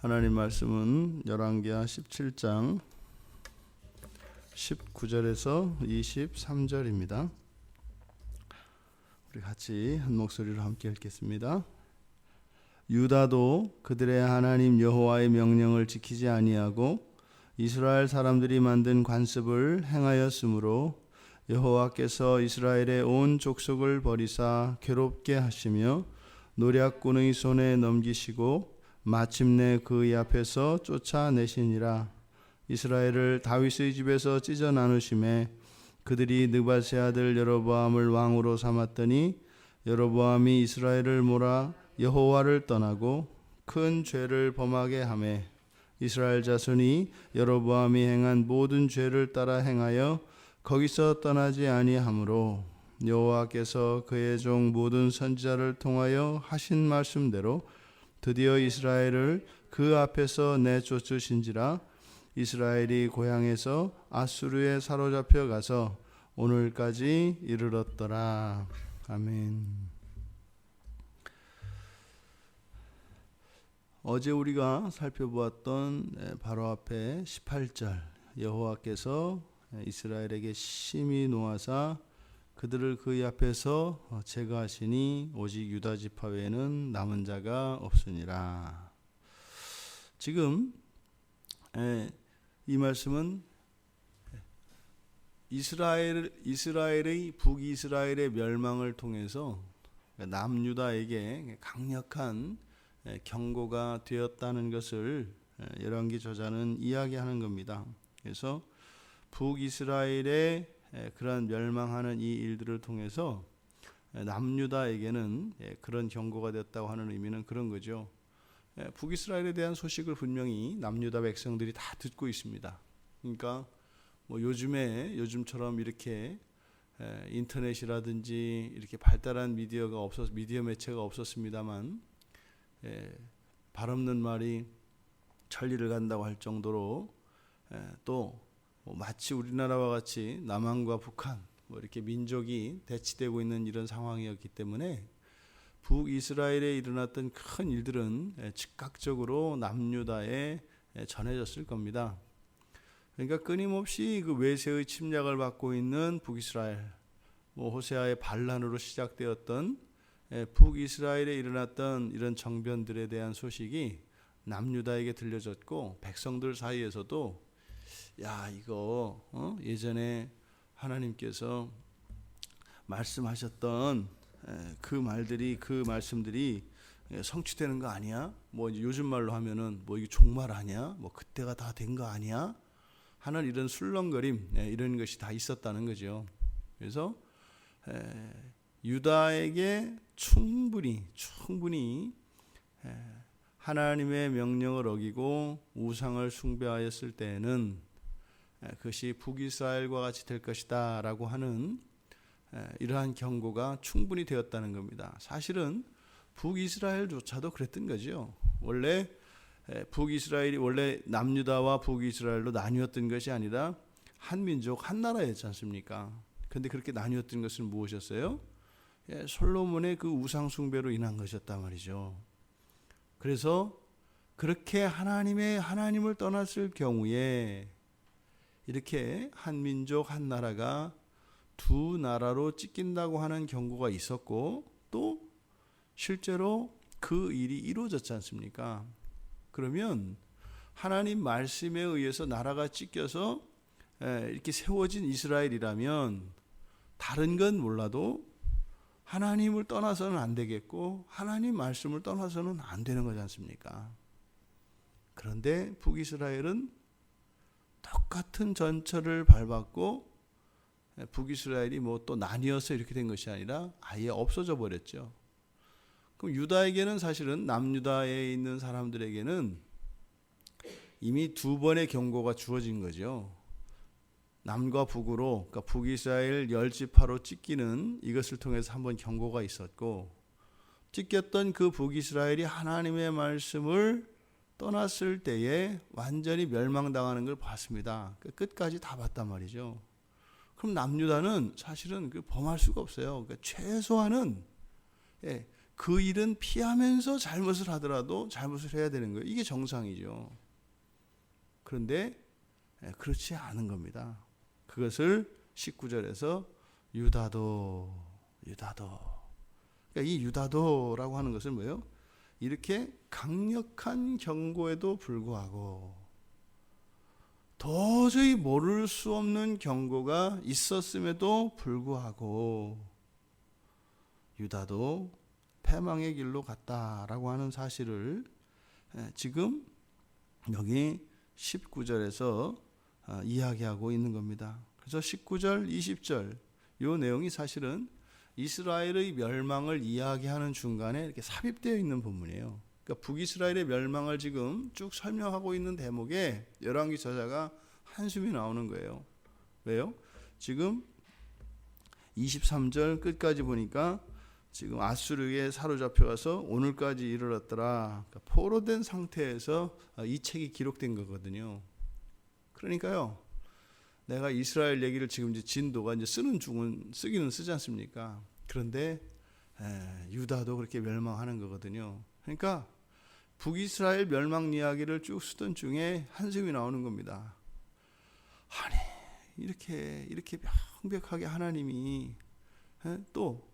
하나님 말씀은 열왕기하 17장 19절에서 23절입니다. 우리 같이 한 목소리로 함께 읽겠습니다. 유다도 그들의 하나님 여호와의 명령을 지키지 아니하고 이스라엘 사람들이 만든 관습을 행하였으므로 여호와께서 이스라엘의 온 족속을 버리사 괴롭게 하시며 노략군의 손에 넘기시고 마침내 그의 앞에서 쫓아내시니라. 이스라엘을 다윗의 집에서 찢어 나누심에 그들이 느밧의 아들 여로보암을 왕으로 삼았더니 여로보암이 이스라엘을 몰아 여호와를 떠나고 큰 죄를 범하게 하매 이스라엘 자손이 여로보암이 행한 모든 죄를 따라 행하여 거기서 떠나지 아니하므로 여호와께서 그의 종 모든 선지자를 통하여 하신 말씀대로 드디어 이스라엘을 그 앞에서 내쫓으신지라. 이스라엘이 고향에서 아수르에 사로잡혀 가서 오늘까지 이르렀더라. 아멘. 어제 우리가 살펴보았던 바로 앞에 18절, 여호와께서 이스라엘에게 심히 노하사 그들을 그의 앞에서 제거하시니 오직 유다 지파 외에는 남은 자가 없으니라. 지금 이 말씀은 이스라엘의 북이스라엘의 멸망을 통해서 남유다에게 강력한 경고가 되었다는 것을 열왕기 저자는 이야기하는 겁니다. 그래서 북이스라엘의 그런 멸망하는 이 일들을 통해서 남유다에게는 그런 경고가 되었다고 하는 의미는 그런 거죠. 북이스라엘에 대한 소식을 분명히 남유다 백성들이 다 듣고 있습니다. 그러니까 뭐 요즘처럼 이렇게 인터넷이라든지 이렇게 발달한 미디어 매체가 없었습니다만 발 없는 말이 천리를 간다고 할 정도로 또 마치 우리나라와 같이 남한과 북한 이렇게 민족이 대치되고 있는 이런 상황이었기 때문에 북이스라엘에 일어났던 큰 일들은 즉각적으로 남유다에 전해졌을 겁니다. 그러니까 끊임없이 그 외세의 침략을 받고 있는 북이스라엘, 호세아의 반란으로 시작되었던 북이스라엘에 일어났던 이런 정변들에 대한 소식이 남유다에게 들려졌고 백성들 사이에서도 야 이거 예전에 하나님께서 말씀하셨던 그 말씀들이 성취되는 거 아니야? 요즘 말로 하면은 이게 종말 아니야? 그때가 다 된 거 아니야? 하는 이런 술렁거림 이런 것이 다 있었다는 거죠. 그래서 유다에게 충분히 하나님의 명령을 어기고 우상을 숭배하였을 때에는 그것이 북이스라엘과 같이 될 것이다 라고 하는 이러한 경고가 충분히 되었다는 겁니다. 사실은 북이스라엘조차도 그랬던 거죠. 원래 북이스라엘이 원래 남유다와 북이스라엘로 나뉘었던 것이 아니라 한 민족 한 나라였지 않습니까? 그런데 그렇게 나뉘었던 것은 무엇이었어요? 솔로몬의 그 우상 숭배로 인한 것이었단 말이죠. 그래서 그렇게 하나님을 떠났을 경우에 이렇게 한 민족 한 나라가 두 나라로 찢긴다고 하는 경고가 있었고 또 실제로 그 일이 이루어졌지 않습니까? 그러면 하나님 말씀에 의해서 나라가 찢겨서 이렇게 세워진 이스라엘이라면 다른 건 몰라도 하나님을 떠나서는 안 되겠고 하나님 말씀을 떠나서는 안 되는 거지 않습니까? 그런데 북이스라엘은 똑같은 전철을 밟았고 북이스라엘이 또 나뉘어서 이렇게 된 것이 아니라 아예 없어져 버렸죠. 그럼 유다에게는 사실은 남유다에 있는 사람들에게는 이미 두 번의 경고가 주어진 거죠. 남과 북으로, 그러니까 북이스라엘 10지파로 찢기는 이것을 통해서 한번 경고가 있었고 찢겼던 그 북이스라엘이 하나님의 말씀을 떠났을 때에 완전히 멸망당하는 걸 봤습니다. 끝까지 다 봤단 말이죠. 그럼 남유다는 사실은 범할 수가 없어요. 그러니까 최소한은 그 일은 피하면서 잘못을 하더라도 잘못을 해야 되는 거예요. 이게 정상이죠. 그런데 그렇지 않은 겁니다. 그것을 19절에서 유다도. 그러니까 이 유다도라고 하는 것은 뭐예요? 이렇게 강력한 경고에도 불구하고 도저히 모를 수 없는 경고가 있었음에도 불구하고 유다도 패망의 길로 갔다라고 하는 사실을 지금 여기 19절에서 이야기하고 있는 겁니다. 그래서 19절, 20절 이 내용이 사실은 이스라엘의 멸망을 이야기하는 중간에 이렇게 삽입되어 있는 본문이에요. 그러니까 북이스라엘의 멸망을 지금 쭉 설명하고 있는 대목에 열왕기 저자가 한숨이 나오는 거예요. 왜요? 지금 23절 끝까지 보니까 지금 아수르에 사로잡혀가서 오늘까지 이르렀더라. 그러니까 포로된 상태에서 이 책이 기록된 거거든요. 그러니까요, 내가 이스라엘 얘기를 지금 이제 진도가 이제 쓰기는 쓰지 않습니까? 그런데 유다도 그렇게 멸망하는 거거든요. 그러니까 북이스라엘 멸망 이야기를 쭉 쓰던 중에 한숨이 나오는 겁니다. 아니 이렇게 명백하게 하나님이 또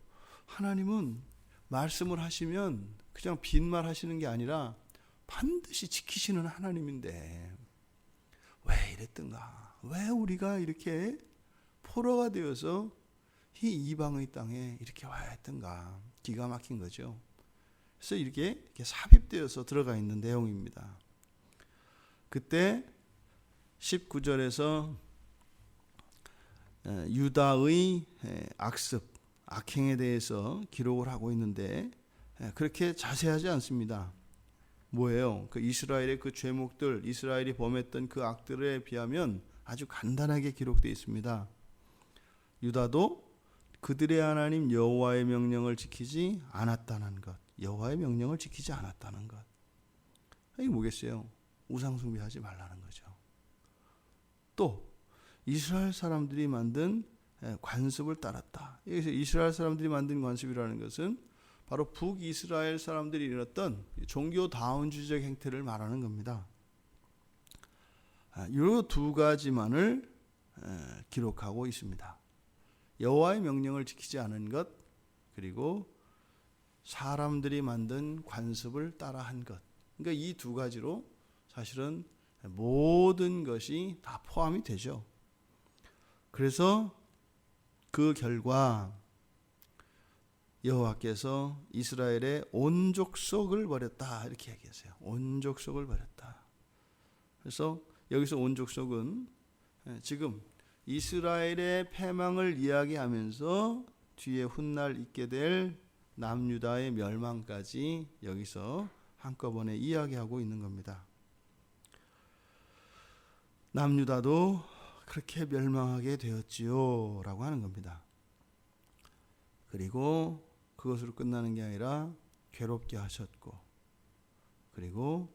하나님은 말씀을 하시면 그냥 빈말 하시는 게 아니라 반드시 지키시는 하나님인데 왜 이랬던가? 왜 우리가 이렇게 포로가 되어서 이 이방의 땅에 이렇게 와야 했던가? 기가 막힌 거죠. 그래서 이렇게 삽입되어서 들어가 있는 내용입니다. 그때 19절에서 유다의 악습, 악행에 대해서 기록을 하고 있는데 그렇게 자세하지 않습니다. 뭐예요? 그 이스라엘의 그 죄목들, 이스라엘이 범했던 그 악들에 비하면 아주 간단하게 기록되어 있습니다. 유다도 그들의 하나님 여호와의 명령을 지키지 않았다는 것. 여호와의 명령을 지키지 않았다는 것. 이게 뭐겠어요? 우상 숭배하지 말라는 거죠. 또 이스라엘 사람들이 만든 관습을 따랐다. 여기서 이스라엘 사람들이 만든 관습이라는 것은 바로 북이스라엘 사람들이 일어났던 종교 다운주의적 행태를 말하는 겁니다. 이 두 가지만을 기록하고 있습니다. 여호와의 명령을 지키지 않은 것, 그리고 사람들이 만든 관습을 따라한 것. 그러니까 이 두 가지로 사실은 모든 것이 다 포함이 되죠. 그래서 그 결과 여호와께서 이스라엘의 온 족속을 버렸다 이렇게 얘기했어요. 온 족속을 버렸다. 그래서 여기서 온 족속은 지금 이스라엘의 패망을 이야기하면서 뒤에 훗날 있게 될 남유다의 멸망까지 여기서 한꺼번에 이야기하고 있는 겁니다. 남유다도 그렇게 멸망하게 되었지요 라고 하는 겁니다. 그리고 그것으로 끝나는 게 아니라 괴롭게 하셨고, 그리고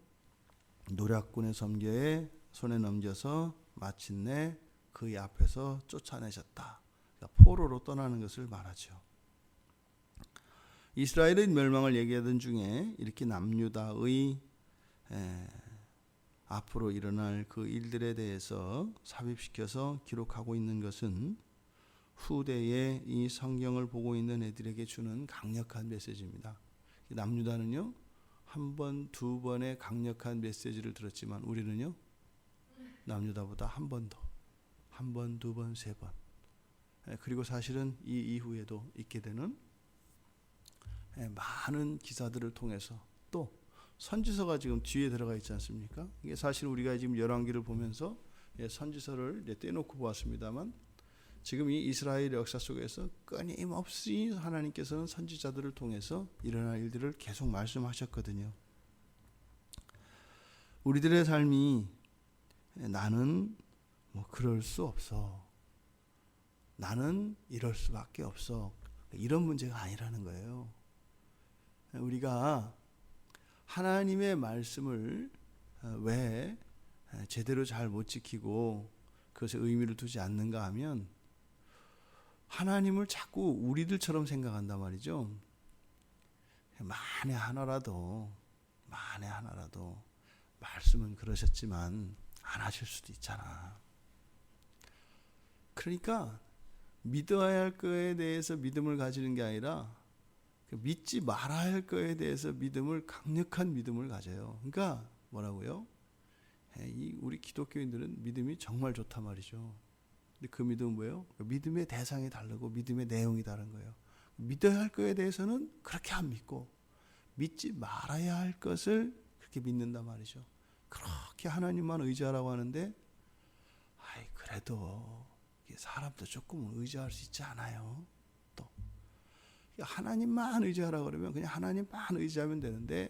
노략군의 섬겨에 손에 넘겨서 마침내 그의 앞에서 쫓아내셨다. 그러니까 포로로 떠나는 것을 말하죠. 이스라엘의 멸망을 얘기하던 중에 이렇게 남유다의 앞으로 일어날 그 일들에 대해서 삽입시켜서 기록하고 있는 것은 후대에 이 성경을 보고 있는 애들에게 주는 강력한 메시지입니다. 남유다는요, 한 번, 두 번의 강력한 메시지를 들었지만 우리는요, 남유다보다 한 번 더, 한 번, 두 번, 세 번, 그리고 사실은 이 이후에도 있게 되는 많은 기사들을 통해서, 또 선지서가 지금 뒤에 들어가 있지 않습니까? 이게 사실 우리가 지금 열왕기를 보면서 선지서를 떼놓고 보았습니다만, 지금 이 이스라엘 역사 속에서 끊임없이 하나님께서는 선지자들을 통해서 일어날 일들을 계속 말씀하셨거든요. 우리들의 삶이 나는 뭐 그럴 수 없어, 나는 이럴 수밖에 없어, 이런 문제가 아니라는 거예요. 우리가 하나님의 말씀을 왜 제대로 잘 못 지키고 그것에 의미를 두지 않는가 하면 하나님을 자꾸 우리들처럼 생각한단 말이죠. 만에 하나라도 말씀은 그러셨지만 안 하실 수도 있잖아. 그러니까 믿어야 할 거에 대해서 믿음을 가지는 게 아니라 믿지 말아야 할 거에 대해서 강력한 믿음을 가져요. 그러니까 뭐라고요? 우리 기독교인들은 믿음이 정말 좋단 말이죠. 근데 그 믿음은 뭐예요? 믿음의 대상이 다르고 믿음의 내용이 다른 거예요. 믿어야 할 거에 대해서는 그렇게 안 믿고 믿지 말아야 할 것을 그렇게 믿는단 말이죠. 그렇게 하나님만 의지하라고 하는데 그래도 사람도 조금은 의지할 수 있지 않아요? 또 하나님만 의지하라고 그러면 그냥 하나님만 의지하면 되는데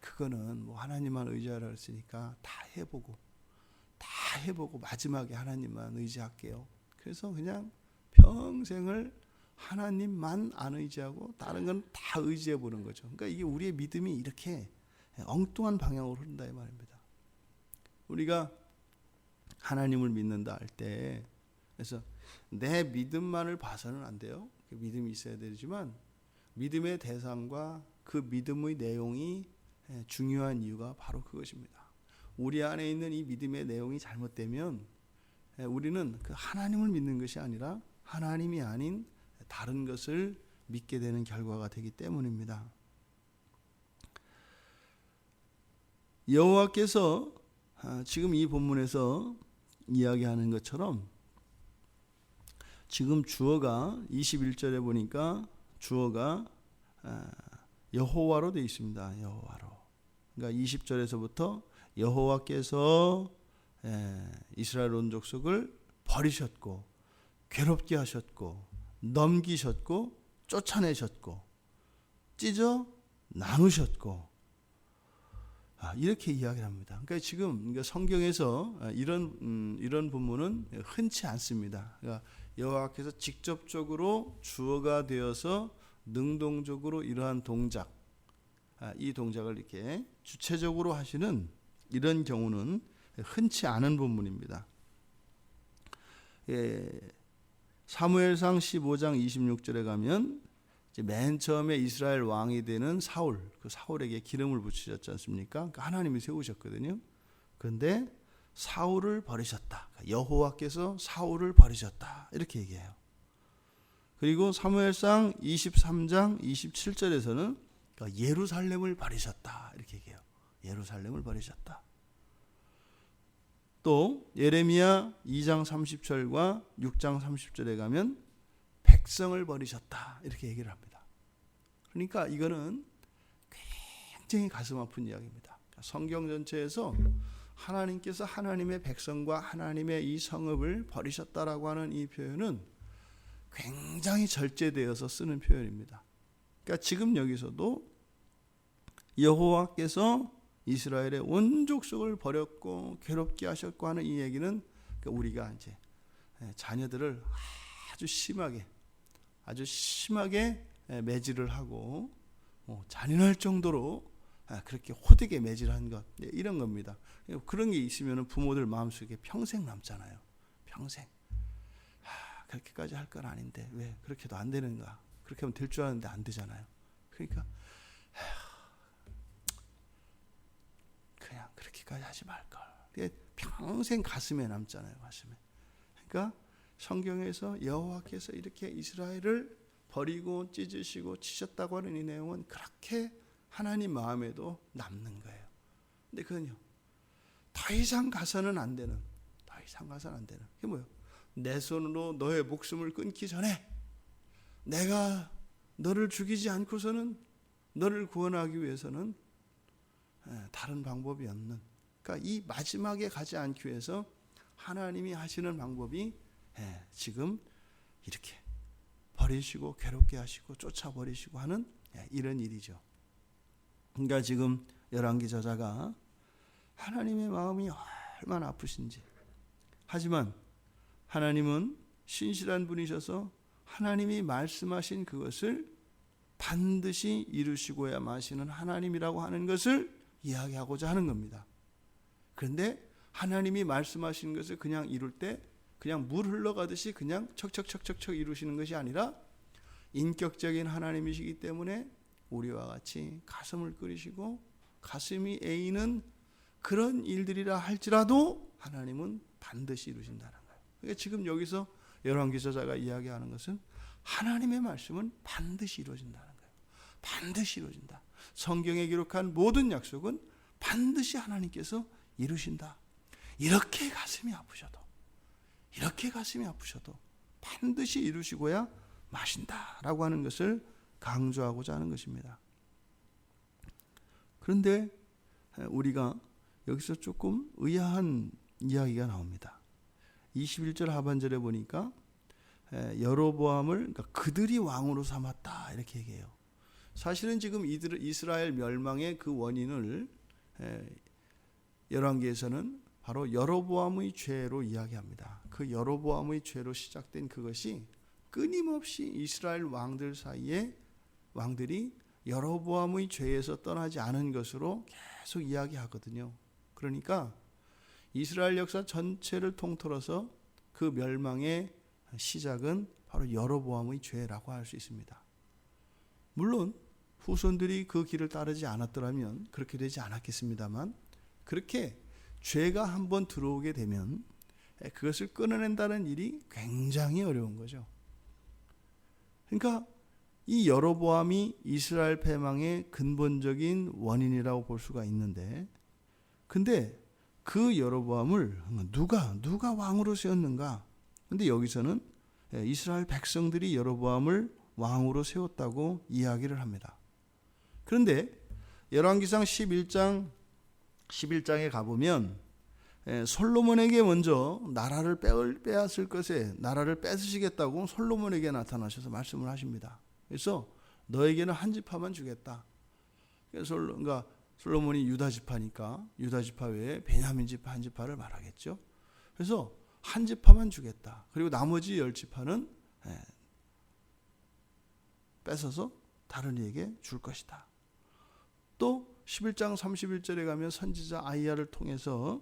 그거는 뭐 하나님만 의지하라 했으니까 다 해보고 마지막에 하나님만 의지할게요. 그래서 그냥 평생을 하나님만 안 의지하고 다른 건 다 의지해 보는 거죠. 그러니까 이게 우리의 믿음이 이렇게 엉뚱한 방향으로 흐른다 이 말입니다. 우리가 하나님을 믿는다 할 때 그래서 내 믿음만을 봐서는 안 돼요. 믿음이 있어야 되지만 믿음의 대상과 그 믿음의 내용이 중요한 이유가 바로 그것입니다. 우리 안에 있는 이 믿음의 내용이 잘못되면 우리는 그 하나님을 믿는 것이 아니라 하나님이 아닌 다른 것을 믿게 되는 결과가 되기 때문입니다. 여호와께서 지금 이 본문에서 이야기하는 것처럼 지금 주어가 21절에 보니까 주어가 여호와로 되어 있습니다. 여호와로. 그러니까 20절에서부터 여호와께서 이스라엘 온 족속을 버리셨고 괴롭게 하셨고 넘기셨고 쫓아내셨고 찢어 나누셨고 이렇게 이야기를 합니다. 그러니까 지금 성경에서 이런 본문은 흔치 않습니다. 그러니까 여호와께서 직접적으로 주어가 되어서 능동적으로 이러한 동작, 이 동작을 이렇게 주체적으로 하시는 이런 경우는 흔치 않은 본문입니다. 사무엘상 15장 26절에 가면 이제 맨 처음에 이스라엘 왕이 되는 사울, 그 사울에게 기름을 부치셨지 않습니까? 그러니까 하나님이 세우셨거든요. 그런데 사울을 버리셨다. 여호와께서 사울을 버리셨다. 이렇게 얘기해요. 그리고 사무엘상 23장 27절에서는 예루살렘을 버리셨다. 이렇게 얘기해요. 예루살렘을 버리셨다. 또 예레미야 2장 30절과 6장 30절에 가면 백성을 버리셨다. 이렇게 얘기를 합니다. 그러니까 이거는 굉장히 가슴 아픈 이야기입니다. 성경 전체에서 하나님께서 하나님의 백성과 하나님의 이 성읍을 버리셨다라고 하는 이 표현은 굉장히 절제되어서 쓰는 표현입니다. 그러니까 지금 여기서도 여호와께서 이스라엘의 온 족속을 버렸고 괴롭게 하셨고 하는 이 얘기는 우리가 이제 자녀들을 아주 심하게 매질을 하고 잔인할 정도로 그렇게 호되게 매질한 것 이런 겁니다. 그런 게 있으면 부모들 마음속에 평생 남잖아요. 평생. 그렇게까지 할 건 아닌데 왜 그렇게도 안 되는가? 그렇게 하면 될 줄 아는데 안 되잖아요. 그러니까 그냥 그렇게까지 하지 말걸. 평생 가슴에 남잖아요. 가슴에. 그러니까 성경에서 여호와께서 이렇게 이스라엘을 버리고 찢으시고 치셨다고 하는 이 내용은 그렇게 하나님 마음에도 남는 거예요. 근데 그건요. 더 이상 가서는 안 되는. 그게 뭐예요? 내 손으로 너의 목숨을 끊기 전에 내가 너를 죽이지 않고서는 너를 구원하기 위해서는 다른 방법이 없는. 그러니까 이 마지막에 가지 않기 위해서 하나님이 하시는 방법이 지금 이렇게 버리시고 괴롭게 하시고 쫓아버리시고 하는 이런 일이죠. 그러니까 지금 열왕기 저자가 하나님의 마음이 얼마나 아프신지. 하지만 하나님은 신실한 분이셔서 하나님이 말씀하신 그것을 반드시 이루시고야 마시는 하나님이라고 하는 것을 이야기하고자 하는 겁니다. 그런데 하나님이 말씀하신 것을 그냥 이룰 때 그냥 물 흘러가듯이 그냥 척척척척척 이루시는 것이 아니라 인격적인 하나님이시기 때문에 우리와 같이 가슴을 끓이시고 가슴이 애이는 그런 일들이라 할지라도 하나님은 반드시 이루신다는 거예요. 그러니까 지금 여기서 열왕기 저자가 이야기하는 것은 하나님의 말씀은 반드시 이루어진다는 거예요. 반드시 이루어진다. 성경에 기록한 모든 약속은 반드시 하나님께서 이루신다. 이렇게 가슴이 아프셔도 반드시 이루시고야 마신다라고 하는 것을 강조하고자 하는 것입니다. 그런데 우리가 여기서 조금 의아한 이야기가 나옵니다. 21절 하반절에 보니까 여로보암을 그러니까 그들이 왕으로 삼았다 이렇게 얘기해요. 사실은 지금 이스라엘 멸망의 그 원인을 열왕기에서는 바로 여로보암의 죄로 이야기합니다. 그 여로보암의 죄로 시작된 그것이 끊임없이 이스라엘 왕들 사이에 왕들이 여로보암의 죄에서 떠나지 않은 것으로 계속 이야기하거든요. 그러니까 이스라엘 역사 전체를 통틀어서 그 멸망의 시작은 바로 여로보암의 죄라고 할 수 있습니다. 물론 후손들이 그 길을 따르지 않았더라면 그렇게 되지 않았겠습니다만, 그렇게 죄가 한번 들어오게 되면 그것을 끊어낸다는 일이 굉장히 어려운 거죠. 그러니까 이 여로보암이 이스라엘 패망의 근본적인 원인이라고 볼 수가 있는데, 근데 그 여로보암을 누가 왕으로 세웠는가? 근데 여기서는 이스라엘 백성들이 여로보암을 왕으로 세웠다고 이야기를 합니다. 그런데 열왕기상 11장에 가보면 솔로몬에게 먼저 나라를 빼앗을 것에 나라를 뺏으시겠다고 솔로몬에게 나타나셔서 말씀을 하십니다. 그래서 너에게는 한 지파만 주겠다. 그러니까 솔로몬이 유다 지파니까 유다 지파 외에 베냐민 지파 한 지파를 말하겠죠. 그래서 한 지파만 주겠다. 그리고 나머지 10지파는 뺏어서 다른 이에게 줄 것이다. 또 11장 31절에 가면 선지자 아이야를 통해서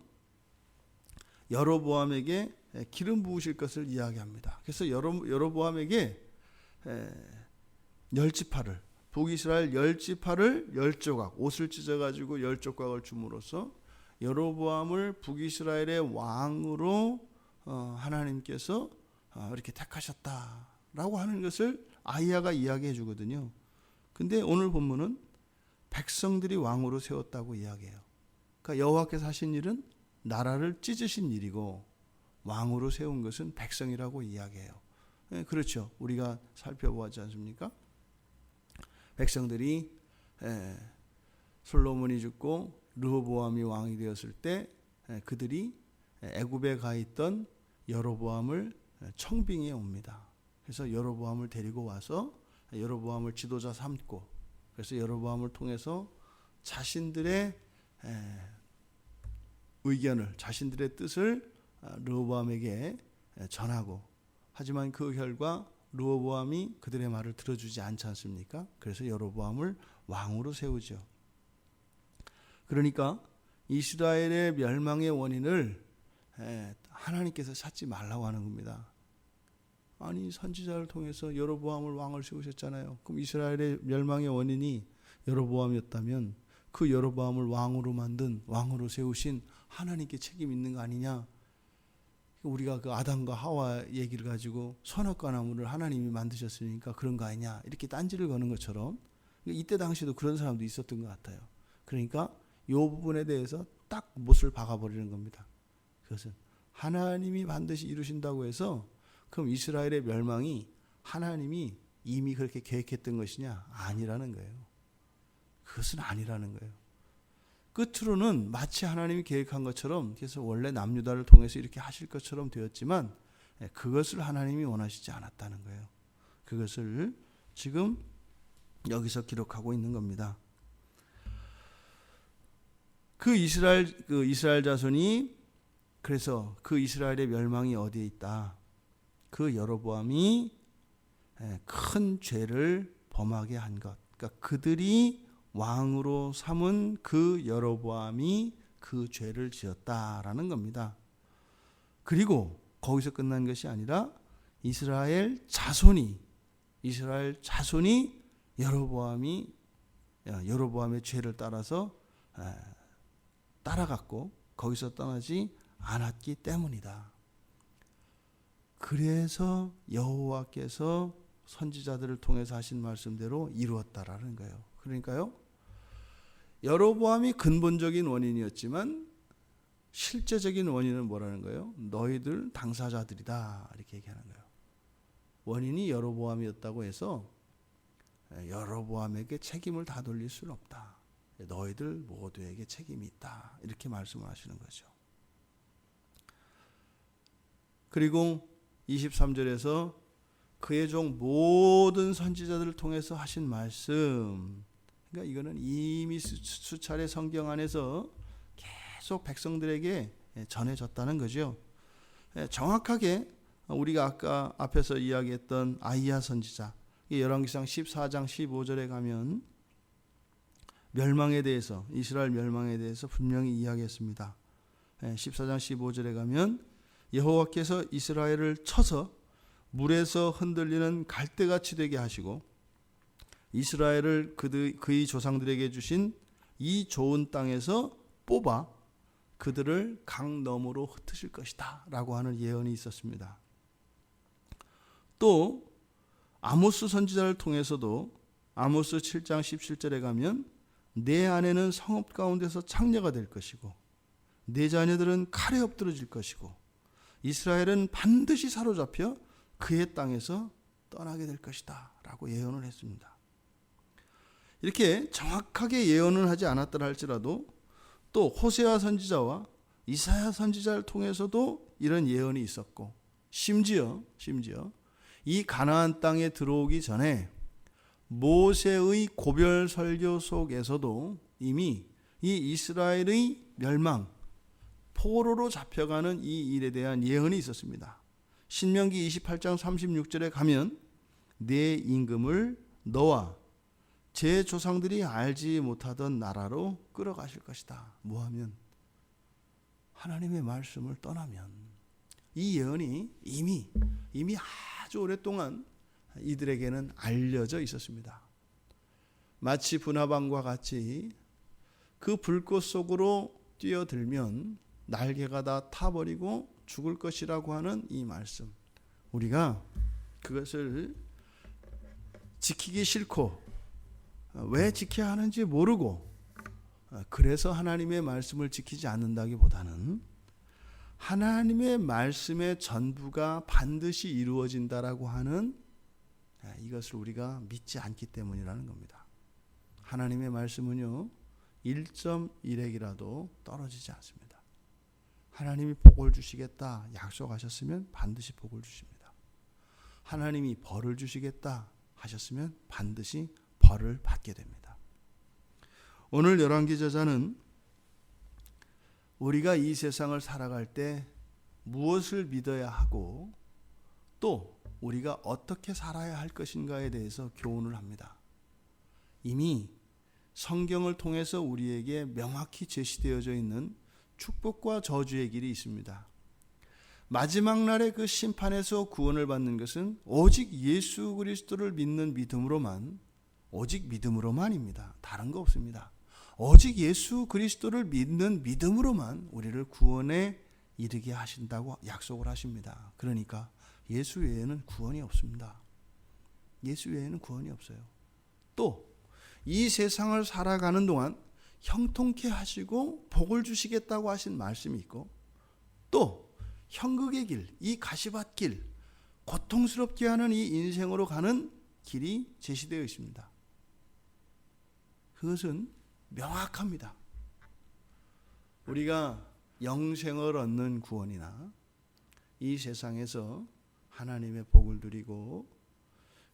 여로보암에게 기름 부으실 것을 이야기합니다. 그래서 여로보암에게 10지파를 북이스라엘 10지파를 10조각 옷을 찢어가지고 10조각을 줌으로써 여로보암을 북이스라엘의 왕으로 하나님께서 이렇게 택하셨다라고 하는 것을 아이야가 이야기해 주거든요. 근데 오늘 본문은 백성들이 왕으로 세웠다고 이야기해요. 그러니까 여호와께서 하신 일은 나라를 찢으신 일이고 왕으로 세운 것은 백성이라고 이야기해요. 그렇죠. 우리가 살펴보았지 않습니까? 백성들이 솔로몬이 죽고 르호보암이 왕이 되었을 때 그들이 애굽에 가 있던 여로보암을 청빙해 옵니다. 그래서 여로보암을 데리고 와서 여로보암을 지도자 삼고, 그래서 여로보암을 통해서 자신들의 의견을, 자신들의 뜻을 르호보암에게 전하고, 하지만 그 결과 르호보암이 그들의 말을 들어주지 않지 않습니까? 그래서 여로보암을 왕으로 세우죠. 그러니까 이스라엘의 멸망의 원인을 하나님께서 찾지 말라고 하는 겁니다. 아니, 선지자를 통해서 여로보암을 왕을 세우셨잖아요. 그럼 이스라엘의 멸망의 원인이 여로보암이었다면 그 여로보암을 왕으로 만든, 왕으로 세우신 하나님께 책임 있는 거 아니냐? 우리가 그 아담과 하와 얘기를 가지고 선악과 나무를 하나님이 만드셨으니까 그런 거 아니냐, 이렇게 딴지를 거는 것처럼 이때 당시에도 그런 사람도 있었던 것 같아요. 그러니까 이 부분에 대해서 딱 못을 박아버리는 겁니다. 그것은 하나님이 반드시 이루신다고 해서 그럼 이스라엘의 멸망이 하나님이 이미 그렇게 계획했던 것이냐? 아니라는 거예요. 그것은 아니라는 거예요. 끝으로는 마치 하나님이 계획한 것처럼, 그래서 원래 남유다를 통해서 이렇게 하실 것처럼 되었지만 그것을 하나님이 원하시지 않았다는 거예요. 그것을 지금 여기서 기록하고 있는 겁니다. 그 이스라엘 자손이, 그래서 그 이스라엘의 멸망이 어디에 있다? 그 여로보암이 큰 죄를 범하게 한 것, 그러니까 그들이 왕으로 삼은 그 여로보암이 그 죄를 지었다라는 겁니다. 그리고 거기서 끝난 것이 아니라 이스라엘 자손이 여로보암이 여로보암의 죄를 따라서 따라갔고 거기서 떠나지 않았기 때문이다. 그래서 여호와께서 선지자들을 통해서 하신 말씀대로 이루었다라는 거예요. 그러니까요, 여로보암이 근본적인 원인이었지만 실제적인 원인은 뭐라는 거예요? 너희들 당사자들이다, 이렇게 얘기하는 거예요. 원인이 여로보암이었다고 해서 여로보암에게 책임을 다 돌릴 수는 없다. 너희들 모두에게 책임이 있다, 이렇게 말씀을 하시는 거죠. 그리고 23절에서 그의 종 모든 선지자들을 통해서 하신 말씀, 그러니까 이거는 이미 수차례 성경 안에서 계속 백성들에게 전해졌다는 거죠. 정확하게 우리가 아까 앞에서 이야기했던 아이야 선지자, 열왕기상 14장 15절에 가면 멸망에 대해서, 이스라엘 멸망에 대해서 분명히 이야기했습니다. 14장 15절에 가면 여호와께서 이스라엘을 쳐서 물에서 흔들리는 갈대같이 되게 하시고 이스라엘을 그의 조상들에게 주신 이 좋은 땅에서 뽑아 그들을 강 너머로 흩으실 것이다 라고 하는 예언이 있었습니다. 또 아모스 선지자를 통해서도 아모스 7장 17절에 가면 내 아내는 성읍 가운데서 창녀가 될 것이고 내 자녀들은 칼에 엎드러질 것이고 이스라엘은 반드시 사로잡혀 그의 땅에서 떠나게 될 것이다 라고 예언을 했습니다. 이렇게 정확하게 예언은 하지 않았더라 할지라도 또 호세아 선지자와 이사야 선지자를 통해서도 이런 예언이 있었고 심지어 이 가나안 땅에 들어오기 전에 모세의 고별 설교 속에서도 이미 이 이스라엘의 멸망, 포로로 잡혀가는 이 일에 대한 예언이 있었습니다. 신명기 28장 36절에 가면 내 임금을 너와 제 조상들이 알지 못하던 나라로 끌어가실 것이다. 뭐하면? 하나님의 말씀을 떠나면. 이 예언이 이미 아주 오랫동안 이들에게는 알려져 있었습니다. 마치 분화방과 같이 그 불꽃 속으로 뛰어들면 날개가 다 타버리고 죽을 것이라고 하는 이 말씀, 우리가 그것을 지키기 싫고 왜 지켜야 하는지 모르고 그래서 하나님의 말씀을 지키지 않는다기보다는 하나님의 말씀의 전부가 반드시 이루어진다라고 하는 이것을 우리가 믿지 않기 때문이라는 겁니다. 하나님의 말씀은요 1.1핵이라도 떨어지지 않습니다. 하나님이 복을 주시겠다 약속하셨으면 반드시 복을 주십니다. 하나님이 벌을 주시겠다 하셨으면 반드시 벌을 받게 됩니다. 오늘 열왕기 저자는 우리가 이 세상을 살아갈 때 무엇을 믿어야 하고 또 우리가 어떻게 살아야 할 것인가에 대해서 교훈을 합니다. 이미 성경을 통해서 우리에게 명확히 제시되어져 있는 축복과 저주의 길이 있습니다. 마지막 날의 그 심판에서 구원을 받는 것은 오직 예수 그리스도를 믿는 믿음으로만, 오직 믿음으로만입니다. 다른 거 없습니다. 오직 예수 그리스도를 믿는 믿음으로만 우리를 구원에 이르게 하신다고 약속을 하십니다. 그러니까 예수 외에는 구원이 없습니다. 예수 외에는 구원이 없어요. 또 이 세상을 살아가는 동안 형통케 하시고 복을 주시겠다고 하신 말씀이 있고 또 형극의 길, 이 가시밭 길, 고통스럽게 하는 이 인생으로 가는 길이 제시되어 있습니다. 그것은 명확합니다. 우리가 영생을 얻는 구원이나 이 세상에서 하나님의 복을 누리고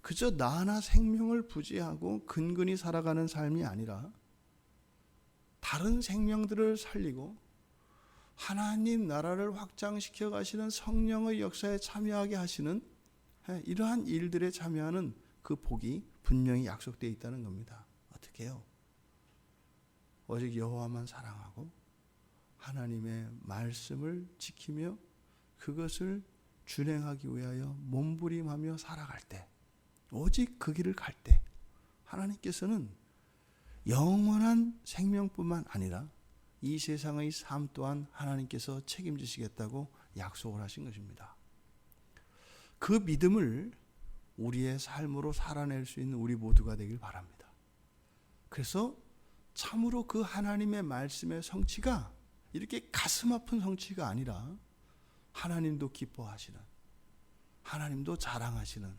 그저 나 하나 생명을 부지하고 근근히 살아가는 삶이 아니라 다른 생명들을 살리고 하나님 나라를 확장시켜 가시는 성령의 역사에 참여하게 하시는 이러한 일들에 참여하는 그 복이 분명히 약속되어 있다는 겁니다. 어떻게 해요? 오직 여호와만 사랑하고 하나님의 말씀을 지키며 그것을 준행하기 위하여 몸부림하며 살아갈 때, 오직 그 길을 갈 때 하나님께서는 영원한 생명뿐만 아니라 이 세상의 삶 또한 하나님께서 책임지시겠다고 약속을 하신 것입니다. 그 믿음을 우리의 삶으로 살아낼 수 있는 우리 모두가 되길 바랍니다. 그래서 참으로 그 하나님의 말씀의 성취가 이렇게 가슴 아픈 성취가 아니라 하나님도 기뻐하시는, 하나님도 자랑하시는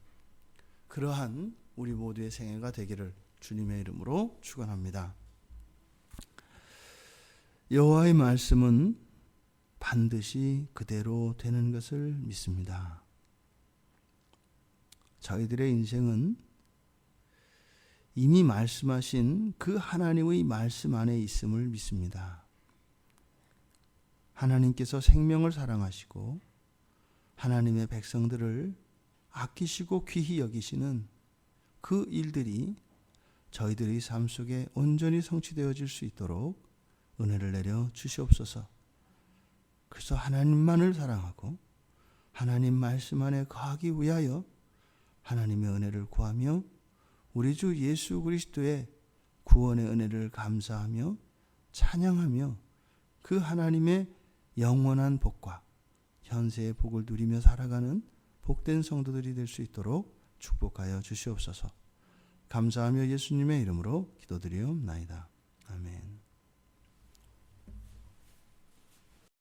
그러한 우리 모두의 생애가 되기를 주님의 이름으로 축원합니다. 여호와의 말씀은 반드시 그대로 되는 것을 믿습니다. 저희들의 인생은 이미 말씀하신 그 하나님의 말씀 안에 있음을 믿습니다. 하나님께서 생명을 사랑하시고 하나님의 백성들을 아끼시고 귀히 여기시는 그 일들이 저희들의 삶 속에 온전히 성취되어질 수 있도록 은혜를 내려 주시옵소서. 그래서 하나님만을 사랑하고 하나님 말씀 안에 거하기 위하여 하나님의 은혜를 구하며 우리 주 예수 그리스도의 구원의 은혜를 감사하며 찬양하며 그 하나님의 영원한 복과 현세의 복을 누리며 살아가는 복된 성도들이 될 수 있도록 축복하여 주시옵소서. 감사하며 예수님의 이름으로 기도드리옵나이다. 아멘.